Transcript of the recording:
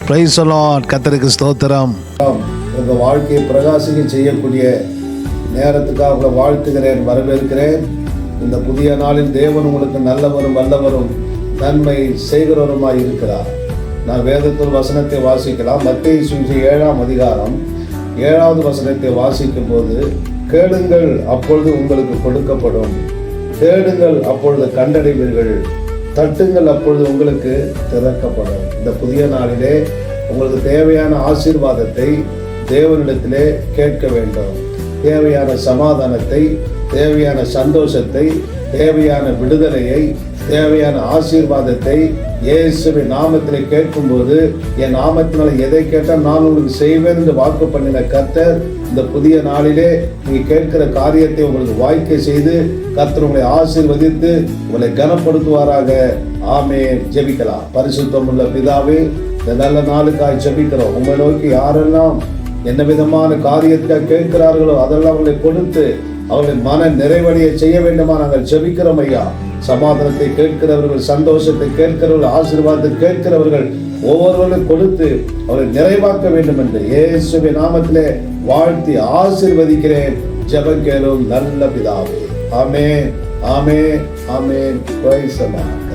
Price the Lord. கர்த்தருக்கு ஸ்தோத்திரம். உங்கள் வாழ்க்கையை பிரகாசிக்க செய்யக்கூடிய நேரத்துக்காக உங்களை வாழ்த்துகிறேன், வரவேற்கிறேன். இந்த புதிய நாளில் தேவன் உங்களுக்கு நல்லவரும் வல்லவரும் நன்மை செய்கிறவருமாய் இருக்கிறார். நான் வேதத்தில் வசனத்தை வாசிக்கலாம். மத்தேயு சுவிசேஷம் 7ஆம் அதிகாரம் 7வது வசனத்தை வாசிக்கும் போது, கேளுங்கள் அப்பொழுது உங்களுக்கு கொடுக்கப்படும், தேடுங்கள் அப்பொழுது கண்டடைவீர்கள், தட்டுங்கள் அப்பொழுது உங்களுக்கு திறக்கப்படும். இந்த புதிய நாளிலே உங்களுக்கு தேவையான ஆசீர்வாதத்தை தேவனிடத்திலே கேட்க வேண்டும். தேவையான சமாதானத்தை, தேவையான சந்தோஷத்தை, தேவையான விடுதலையை, தேவையான ஆசீர்வாதத்தை இயேசுவின் நாமத்திலே கேட்கும்போது, என் நாமத்தினால எதை கேட்டால் நான் உங்களுக்கு செய்வேன் என்று வாக்கு பண்ணின கர்த்தர் இந்த புதிய நாளிலே நீங்க கேட்கிற காரியத்தை உங்களுக்கு வாய்க்க செய்து கர்த்தர் உங்களை ஆசீர்வதித்து உங்களை கனப்படுத்துவாராக. ஆமென். ஜெபிக்கலாம். பரிசுத்தம் உள்ள பிதாவே, இந்த நல்ல நாளுக்காய் ஜெபிக்கிறோம். உங்களை நோக்கி யாரெல்லாம் என்ன விதமான காரியத்துக்காக கேட்கிறார்களோ அதெல்லாம் அவங்களை கொடுத்து அவர்களை மன நிறைவடைய செய்ய வேண்டுமா நாங்கள் ஜெபிக்கிறோம் ஐயா. சமாதானத்தை கேட்கிறவர்கள், சந்தோஷத்தை கேட்கிறவர்கள், ஆசீர்வாதத்தை கேட்கிறவர்கள் ஒவ்வொருவரும் கொடுத்து அவரை நிறைவாக்க வேண்டும் என்று இயேசுவின் நாமத்திலே வாழ்த்தி ஆசீர்வதிக்கிறேன். ஜெபம் கேளும் நல்ல பிதாவே. Amen, amen, amen. Praise the Lord.